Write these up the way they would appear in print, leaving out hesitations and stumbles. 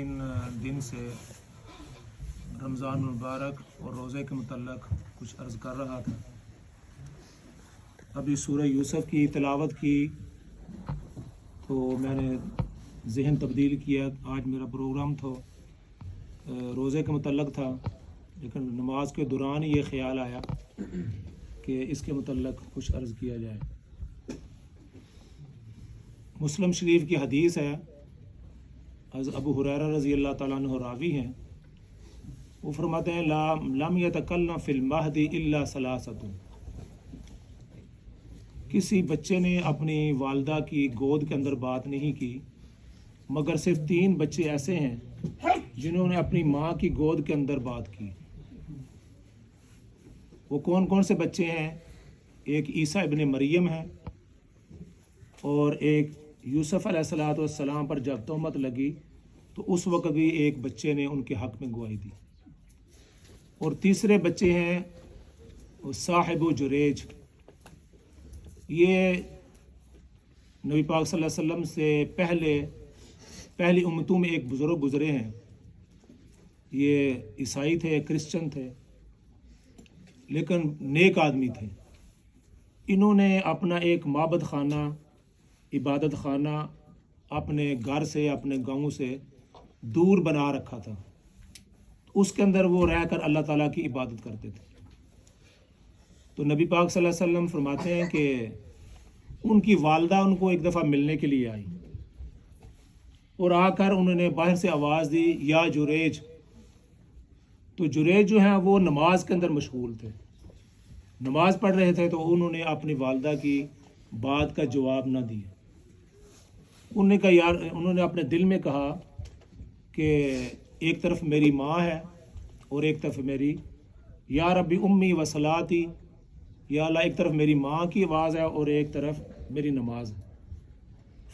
ان دن سے رمضان مبارک اور روزے کے متعلق کچھ عرض کر رہا تھا۔ ابھی سورہ یوسف کی تلاوت کی تو میں نے ذہن تبدیل کیا۔ آج میرا پروگرام تھا روزے کے متعلق تھا، لیکن نماز کے دوران یہ خیال آیا کہ اس کے متعلق کچھ عرض کیا جائے۔ مسلم شریف کی حدیث ہے، ابو ہریرہ رضی اللہ تعالیٰ عنہ راوی ہیں، وہ فرماتے ہیں لم یتکلم فی المہد الا ثلاثۃ، کسی بچے نے اپنی والدہ کی گود کے اندر بات نہیں کی مگر صرف 3 بچے ایسے ہیں جنہوں نے اپنی ماں کی گود کے اندر بات کی۔ وہ کون کون سے بچے ہیں؟ ایک عیسیٰ ابن مریم ہے، اور ایک یوسف علیہ السلام پر جب تہمت لگی تو اس وقت بھی ایک بچے نے ان کے حق میں گواہی دی، اور تیسرے بچے ہیں صاحب جریج۔ یہ نبی پاک صلی اللہ علیہ وسلم سے پہلی امتوں میں ایک بزرگ گزرے ہیں۔ یہ عیسائی تھے، کرسچن تھے، لیکن نیک آدمی تھے۔ انہوں نے اپنا ایک معبد خانہ، عبادت خانہ اپنے گھر سے، اپنے گاؤں سے دور بنا رکھا تھا۔ اس کے اندر وہ رہ کر اللہ تعالیٰ کی عبادت کرتے تھے۔ تو نبی پاک صلی اللہ علیہ وسلم فرماتے ہیں کہ ان کی والدہ ان کو ایک دفعہ ملنے کے لیے آئی، اور آ کر انہوں نے باہر سے آواز دی، یا جریج۔ تو جریج جو ہیں وہ نماز کے اندر مشغول تھے، نماز پڑھ رہے تھے، تو انہوں نے اپنی والدہ کی بات کا جواب نہ دیا۔ انہوں نے اپنے دل میں کہا کہ ایک طرف میری ماں ہے اور ایک طرف میری یا ربی امی و صلاتی، یا اللہ ایک طرف میری ماں کی آواز ہے اور ایک طرف میری نماز ہے۔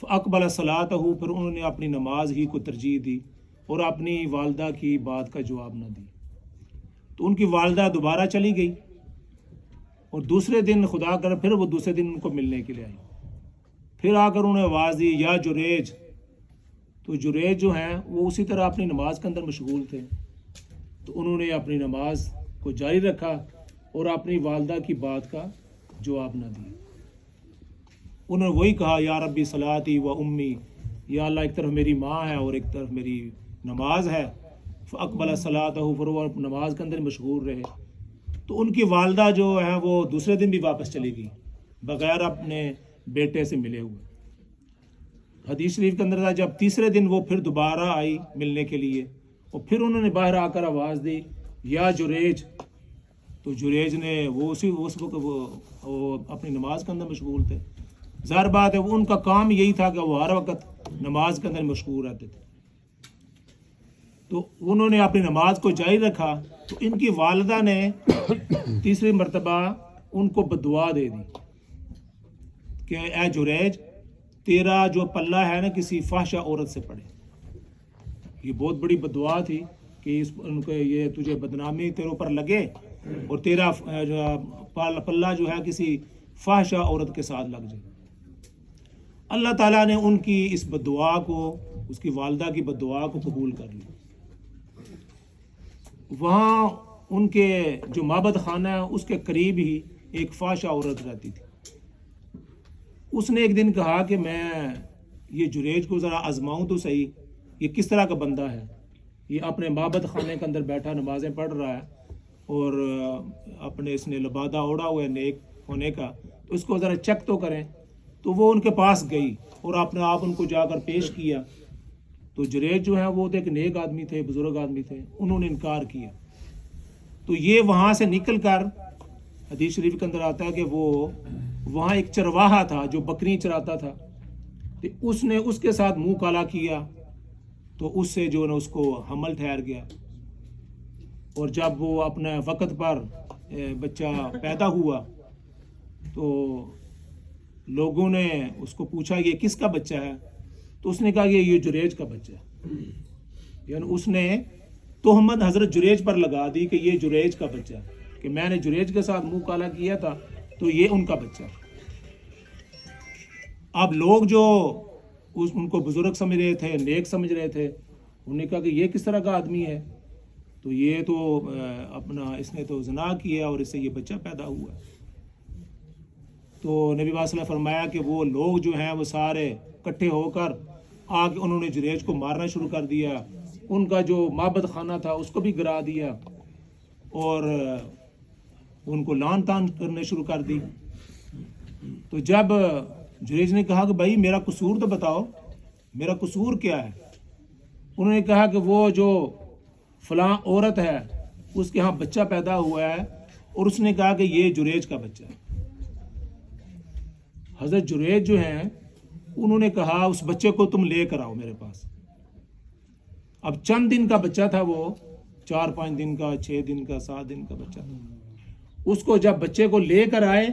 فاقبل صلاتہ، پھر انہوں نے اپنی نماز ہی کو ترجیح دی اور اپنی والدہ کی بات کا جواب نہ دی۔ تو ان کی والدہ دوبارہ چلی گئی، اور دوسرے دن خدا کر پھر وہ دوسرے دن ان کو ملنے کے لیے آئی۔ پھر آ کر انہوں نے آواز دی، یا جریج۔ تو جریج جو ہیں وہ اسی طرح اپنی نماز کے اندر مشغول تھے، تو انہوں نے اپنی نماز کو جاری رکھا اور اپنی والدہ کی بات کا جواب نہ دیا۔ انہوں نے وہی کہا، یا ربی صلاتی و امی، یا اللہ ایک طرف میری ماں ہے اور ایک طرف میری نماز ہے۔ فاقبل صلاتہ، پھر وہ نماز کے اندر مشغول رہے۔ تو ان کی والدہ جو ہے وہ دوسرے دن بھی واپس چلی گئی بغیر اپنے بیٹے سے ملے ہوئے۔ حدیث شریف کے اندر تھا جب تیسرے دن وہ پھر دوبارہ آئی ملنے کے لیے، اور پھر انہوں نے باہر آ کر آواز دی، یا جریج۔ تو جریج نے اس وقت وہ اپنی نماز کے اندر مشغول تھے۔ ظاہر بات ہے ان کا کام یہی تھا کہ وہ ہر وقت نماز کے اندر مشغول رہتے تھے۔ تو انہوں نے اپنی نماز کو جاری رکھا، تو ان کی والدہ نے تیسری مرتبہ ان کو بددعا دے دی کہ اے جریج، تیرا جو پلہ ہے نا کسی فحشہ عورت سے پڑے۔ یہ بہت بڑی بددعا تھی کہ ان کو یہ تجھے بدنامی تیرے اوپر لگے اور تیرا پلہ جو ہے کسی فحشہ عورت کے ساتھ لگ جائے۔ اللہ تعالیٰ نے ان کی اس بددعا کو، اس کی والدہ کی بددعا کو قبول کر لیا۔ وہاں ان کے جو معبد خانہ ہے اس کے قریب ہی ایک فحشہ عورت رہتی تھی۔ اس نے ایک دن کہا کہ میں یہ جریج کو ذرا آزماؤں تو صحیح، یہ کس طرح کا بندہ ہے، یہ اپنے معبد خانے کے اندر بیٹھا نمازیں پڑھ رہا ہے اور اپنے اس نے لبادہ اوڑھا ہوا ہے نیک ہونے کا، تو اس کو ذرا چیک تو کریں۔ تو وہ ان کے پاس گئی اور اپنے آپ ان کو جا کر پیش کیا۔ تو جریج جو ہے وہ ایک نیک آدمی تھے، بزرگ آدمی تھے، انہوں نے انکار کیا۔ تو یہ وہاں سے نکل کر حدیث شریف کے اندر آتا ہے کہ وہ وہاں ایک چرواہا تھا جو بکری چراتا تھا، تو اس نے اس کے ساتھ منہ کالا کیا، تو اس سے جو ہے اس کو حمل ٹھہر گیا، اور جب وہ اپنے وقت پر بچہ پیدا ہوا تو لوگوں نے اس کو پوچھا یہ کس کا بچہ ہے، تو اس نے کہا یہ جریج کا بچہ ہے۔ یعنی اس نے تہمت حضرت جریج پر لگا دی کہ یہ جریج کا بچہ ہے، کہ میں نے جریج کے ساتھ منہ کالا کیا تھا تو یہ ان کا بچہ ہے۔ اب لوگ جو ان کو بزرگ سمجھ رہے تھے، نیک سمجھ رہے تھے، انہوں نے کہا کہ یہ کس طرح کا آدمی ہے؟ تو یہ تو اپنا اس نے تو زنا کیا اور اس سے یہ بچہ پیدا ہوا ہے۔ تو نبی پاک صلی اللہ علیہ وسلم نے فرمایا کہ وہ لوگ جو ہیں وہ سارے اکٹھے ہو کر آ کے انہوں نے جریج کو مارنا شروع کر دیا، ان کا جو معبد خانہ تھا اس کو بھی گرا دیا اور ان کو لعن طعن کرنے شروع کر دی۔ تو جب جریج نے کہا کہ بھائی میرا قصور تو بتاؤ، میرا قصور کیا ہے؟ انہوں نے کہا کہ وہ جو فلاں عورت ہے اس کے ہاں بچہ پیدا ہوا ہے، اور اس نے کہا کہ یہ جریج کا بچہ ہے۔ حضرت جریج جو ہیں انہوں نے کہا اس بچے کو تم لے کر آؤ میرے پاس۔ اب چند دن کا بچہ تھا، وہ 4-5 دن کا، 6 دن کا، 7 دن کا بچہ تھا۔ اس کو جب بچے کو لے کر آئے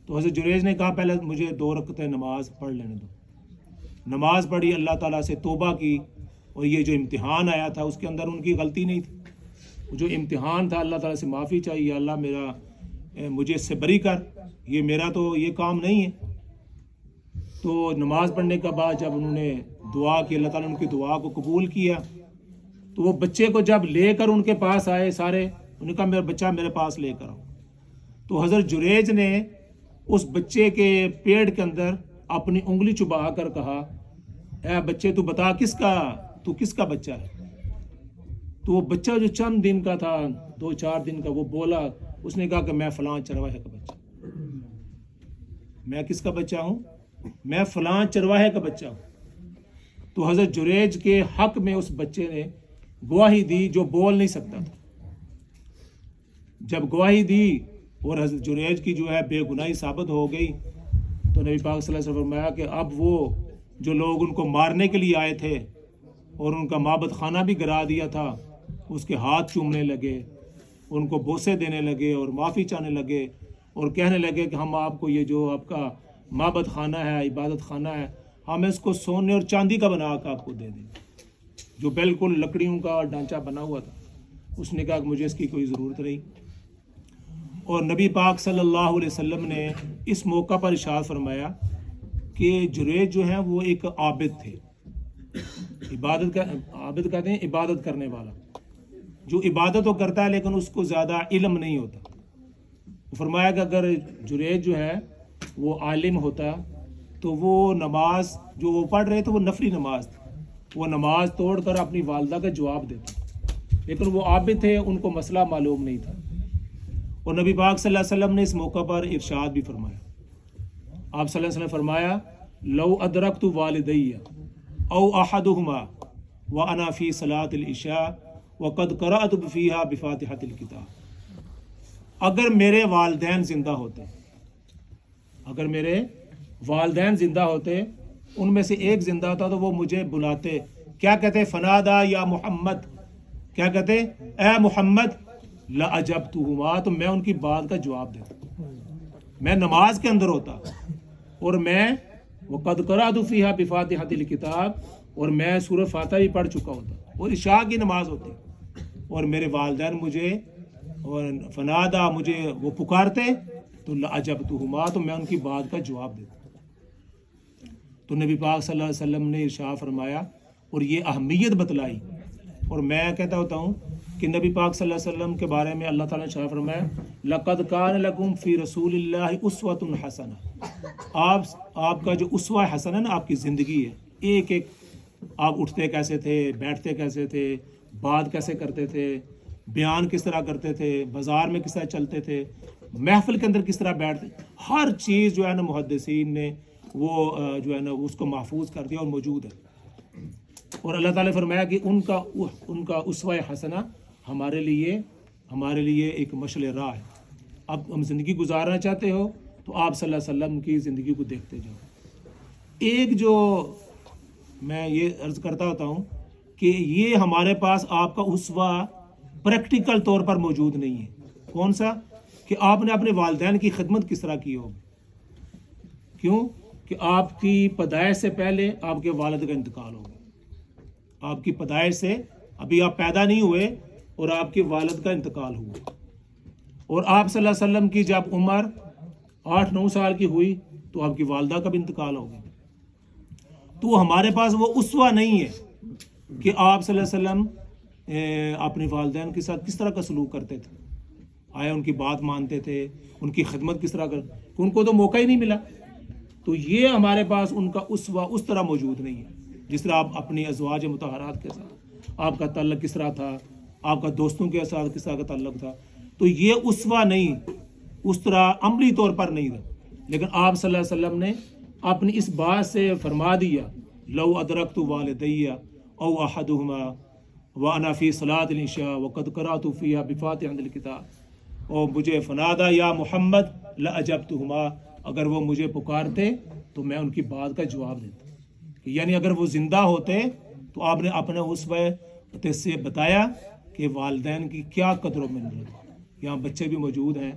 تو حضرت جریج نے کہا پہلے مجھے 2 رکعتیں نماز پڑھ لینے دو۔ نماز پڑھی، اللہ تعالیٰ سے توبہ کی، اور یہ جو امتحان آیا تھا اس کے اندر ان کی غلطی نہیں تھی، جو امتحان تھا اللہ تعالیٰ سے معافی چاہیے، اللہ مجھے اس سے بری کر، یہ میرا تو یہ کام نہیں ہے۔ تو نماز پڑھنے کے بعد جب انہوں نے دعا کی، اللہ تعالیٰ نے ان کی دعا کو قبول کیا، تو وہ بچے کو جب لے کر ان کے پاس آئے سارے، انہوں نے کہا میرا بچہ میرے پاس لے کر آؤ۔ تو حضرت جریج نے اس بچے کے پیٹ کے اندر اپنی انگلی چبا کر کہا اے بچے تو بتا تو کس کا بچہ ہے؟ تو وہ بچہ جو چند دن کا تھا، 2-4 دن کا، وہ بولا، اس نے کہا کہ میں فلاں چرواہے کا بچہ، میں کس کا بچہ ہوں؟ میں فلاں چرواہے کا بچہ ہوں۔ تو حضرت جریج کے حق میں اس بچے نے گواہی دی جو بول نہیں سکتا تھا۔ جب گواہی دی اور حضرت جریج کی جو ہے بے گناہی ثابت ہو گئی، تو نبی پاک صلی اللہ علیہ وسلم نے فرمایا کہ اب وہ جو لوگ ان کو مارنے کے لیے آئے تھے اور ان کا معبد خانہ بھی گرا دیا تھا، اس کے ہاتھ چومنے لگے، ان کو بوسے دینے لگے اور معافی چاہنے لگے، اور کہنے لگے کہ ہم آپ کو یہ جو آپ کا معبد خانہ ہے، عبادت خانہ ہے، ہم اس کو سونے اور چاندی کا بنا کے آپ کو دے دیں، جو بالکل لکڑیوں کا ڈھانچہ بنا ہوا تھا۔ اس نے کہا کہ مجھے اس کی کوئی ضرورت نہیں۔ اور نبی پاک صلی اللہ علیہ وسلم نے اس موقع پر ارشاد فرمایا کہ جریج جو ہیں وہ ایک عابد تھے، عابد کہتے ہیں عبادت کرنے والا، جو عبادت تو کرتا ہے لیکن اس کو زیادہ علم نہیں ہوتا۔ فرمایا کہ اگر جریج جو ہے وہ عالم ہوتا تو وہ نماز جو وہ پڑھ رہے تھے وہ نفلی نماز تھی، وہ نماز توڑ کر اپنی والدہ کا جواب دیتے، لیکن وہ عابد تھے، ان کو مسئلہ معلوم نہیں تھا۔ اور نبی پاک صلی اللہ علیہ وسلم نے اس موقع پر ارشاد بھی فرمایا، آپ صلی اللہ علیہ وسلم نے فرمایا لو ادرکت والدی او احدہما وانا فی صلاۃ العشاء وقد قرأت فیہا بفاتحۃ الکتاب، اگر میرے والدین زندہ ہوتے، اگر میرے والدین زندہ ہوتے، ان میں سے ایک زندہ ہوتا تو وہ مجھے بلاتے، کیا کہتے؟ فنادا یا محمد، کیا کہتے؟ اے محمد، لأجبتہما، تو میں ان کی بات کا جواب دیتا، میں نماز کے اندر ہوتا اور میں وقد قرأت فیہا بفاتحۃ الکتاب، اور میں سورہ فاتحہ بھی پڑھ چکا ہوتا، اور عشاء کی نماز ہوتی، اور میرے والدین مجھے اور فنادا مجھے وہ پکارتے تو لأجبتہما، تو میں ان کی بات کا جواب دیتا۔ تو نبی پاک صلی اللہ علیہ وسلم نے ارشاد فرمایا اور یہ اہمیت بتلائی، اور میں کہتا ہوتا ہوں کہ نبی پاک صلی اللہ علیہ وسلم کے بارے میں اللہ تعالیٰ نے ارشاد فرمایا لقد کان لکم فی رسول اللہ اسوۃ حسنہ، آپ کا جو اسوہ حسنہ ہے نا، آپ کی زندگی ہے، ایک ایک آپ اٹھتے کیسے تھے، بیٹھتے کیسے تھے، بات کیسے کرتے تھے، بیان کس طرح کرتے تھے، بازار میں کس طرح چلتے تھے، محفل کے اندر کس طرح بیٹھتے، ہر چیز جو ہے نا محدثین نے وہ جو ہے نا اس کو محفوظ کر دیا اور موجود ہے۔ اور اللہ تعالیٰ نے فرمایا کہ ان کا اسوہ حسنہ ہمارے لیے ایک مشعل راہ ہے۔ اب ہم زندگی گزارنا چاہتے ہو تو آپ صلی اللہ علیہ وسلم کی زندگی کو دیکھتے جاؤ۔ ایک جو میں یہ عرض کرتا ہوتا ہوں کہ یہ ہمارے پاس آپ کا اسوہ پریکٹیکل طور پر موجود نہیں ہے۔ کون سا؟ کہ آپ نے اپنے والدین کی خدمت کس طرح کی ہوگی، کیوں کہ آپ کی پیدائش سے پہلے آپ کے والد کا انتقال ہو گیا، آپ کی پیدائش سے ابھی آپ پیدا نہیں ہوئے اور آپ کے والد کا انتقال ہوا، اور آپ صلی اللہ علیہ وسلم کی جب عمر 8-9 سال کی ہوئی تو آپ کی والدہ کا بھی انتقال ہو گیا۔ تو ہمارے پاس وہ اسوہ نہیں ہے، کہ آپ صلی اللہ علیہ وسلم اپنے والدین کے ساتھ کس طرح کا سلوک کرتے تھے. آیا ان کی بات مانتے تھے, ان کی خدمت کس طرح کر ان کو تو موقع ہی نہیں ملا. تو یہ ہمارے پاس ان کا اسوہ اس طرح موجود نہیں ہے. جس طرح آپ اپنی ازواج مطہرات کے ساتھ آپ کا تعلق کس طرح تھا, آپ کا دوستوں کے ساتھ کس طرح کا تعلق تھا, تو یہ اسوہ نہیں, اس طرح عملی طور پر نہیں تھا. لیکن آپ صلی اللہ علیہ وسلم نے اپنی اس بات سے فرما دیا, لو ادرکت والدی او احدہما وانا فی صلاۃ العشاء وقد قرأت فیہا بفاتحۃ الکتاب, اور مجھے فنادا یا محمد لاجبتہما, اگر وہ مجھے پکارتے تو میں ان کی بات کا جواب دیتا. یعنی اگر وہ زندہ ہوتے تو آپ نے اپنے اسوہ سے بتایا کہ والدین کی کیا قدر و منزلت. یہاں بچے بھی موجود ہیں,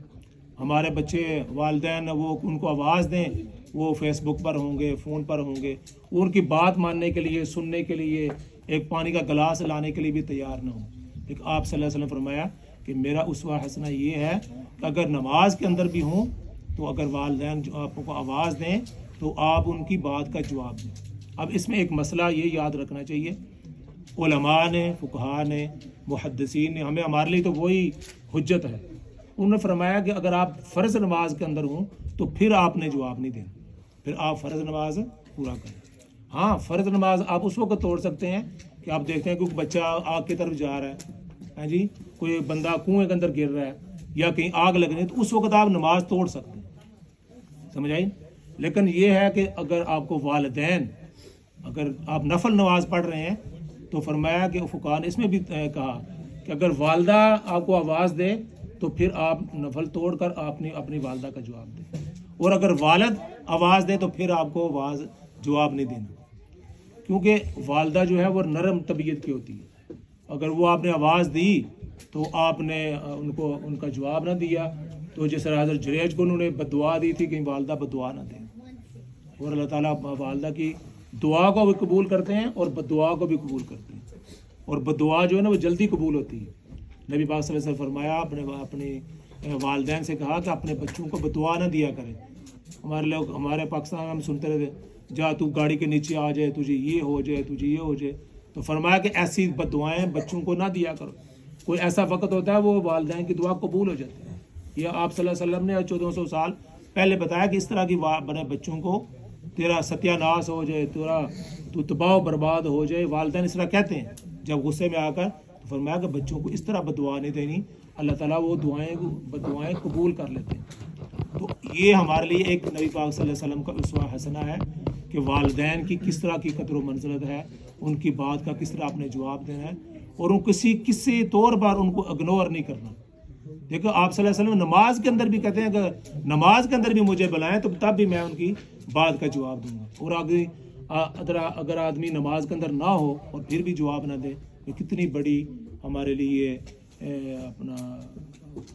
ہمارے بچے والدین وہ ان کو آواز دیں, وہ فیس بک پر ہوں گے, فون پر ہوں گے, ان کی بات ماننے کے لیے, سننے کے لیے, ایک پانی کا گلاس لانے کے لیے بھی تیار نہ ہوں. لیکن آپ صلی اللہ علیہ وسلم فرمایا کہ میرا اسوہ حسنہ یہ ہے کہ اگر نماز کے اندر بھی ہوں تو اگر والدین جو آپ کو آواز دیں تو آپ ان کی بات کا جواب دیں. اب اس میں ایک مسئلہ یہ یاد رکھنا چاہیے, علماء نے, فقہاء نے, محدثین نے, ہمارے لیے تو وہی حجت ہے. انہوں نے فرمایا کہ اگر آپ فرض نماز کے اندر ہوں تو پھر آپ نے جواب نہیں دینا, پھر آپ فرض نماز پورا کریں. ہاں, فرض نماز آپ اس وقت توڑ سکتے ہیں کہ آپ دیکھتے ہیں کہ کوئی بچہ آگ کی طرف جا رہا ہے, جی کوئی بندہ کنویں کے اندر گر رہا ہے یا کہیں آگ لگ رہی ہے, تو اس وقت آپ نماز توڑ سکتے ہیں, سمجھ آئی. لیکن یہ ہے کہ اگر آپ کو والدین, اگر آپ نفل نماز پڑھ رہے ہیں تو فرمایا کہ فقہاء نے اس میں بھی کہا کہ اگر والدہ آپ کو آواز دے تو پھر آپ نفل توڑ کر اپنی والدہ کا جواب دیں, اور اگر والد آواز دے تو پھر آپ کو آواز جواب نہیں دینا, کیونکہ والدہ جو ہے وہ نرم طبیعت کی ہوتی ہے. اگر وہ آپ نے آواز دی تو آپ نے ان کا جواب نہ دیا, تو جس طرح حضرت جریج کو انہوں نے بدعا دی تھی کہ والدہ بدعا نہ دیں, اور اللہ تعالیٰ والدہ کی دعا کو بھی قبول کرتے ہیں اور بدعا کو بھی قبول کرتے ہیں, اور بدعا جو ہے نا وہ جلدی قبول ہوتی ہے. نبی پاک صلی اللہ علیہ وسلم فرمایا, اپنے والدین سے کہا کہ اپنے بچوں کو بدعا نہ دیا کریں. ہمارے پاکستان میں ہم سنتے رہتے, جا تو گاڑی کے نیچے آ جائے, تجھے یہ ہو جائے, تجھے یہ ہو جائے. تو فرمایا کہ ایسی بددعائیں بچوں کو نہ دیا کرو. کوئی ایسا وقت ہوتا ہے وہ والدین کی دعا قبول ہو جاتی ہے. یہ آپ صلی اللہ علیہ وسلم نے 1400 سال پہلے بتایا کہ اس طرح کی بڑے بچوں کو تیرا ستیہ ناس ہو جائے, تو تباہ و برباد ہو جائے. والدین اس طرح کہتے ہیں جب غصے میں آ کر, تو فرمایا کہ بچوں کو اس طرح بددعا نہیں دینی, اللہ تعالیٰ وہ بددعائیں قبول کر لیتے ہیں. تو یہ ہمارے لیے ایک نبی پاک صلی اللہ علیہ وسلم کا اسوہ حسنہ ہے کہ والدین کی کس طرح کی قدر و منزلت ہے, ان کی بات کا کس طرح آپ نے جواب دینا ہے, اور ان کسی طور پر ان کو اگنور نہیں کرنا. دیکھو آپ صلی اللہ علیہ وسلم نماز کے اندر بھی کہتے ہیں کہ نماز کے اندر بھی مجھے بلائیں تو تب بھی میں ان کی بات کا جواب دوں گا. اور اگر آدمی نماز کے اندر نہ ہو اور پھر بھی جواب نہ دے تو کتنی بڑی ہمارے لیے اپنا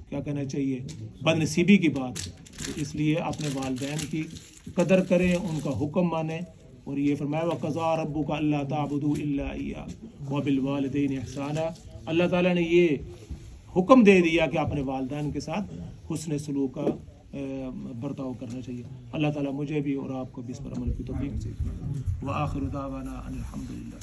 کیا کہنا چاہیے, بد نصیبی کی بات ہے. تو اس لیے اپنے والدین کی قدر کریں, ان کا حکم مانیں. اور یہ فرمایا وَقَضَىٰ رَبُّكَ أَلَّا تَعْبُدُوا إِلَّا إِيَّاهُ وَبِالْوَالِدَيْنِ إِحْسَانًا. اللہ تعالیٰ نے یہ حکم دے دیا کہ اپنے والدین کے ساتھ حسن سلوک کا برتاؤ کرنا چاہیے. اللہ تعالیٰ مجھے بھی اور آپ کو بھی اس پر عمل کی توفیق دے. وآخر دعوانا ان الحمد للہ.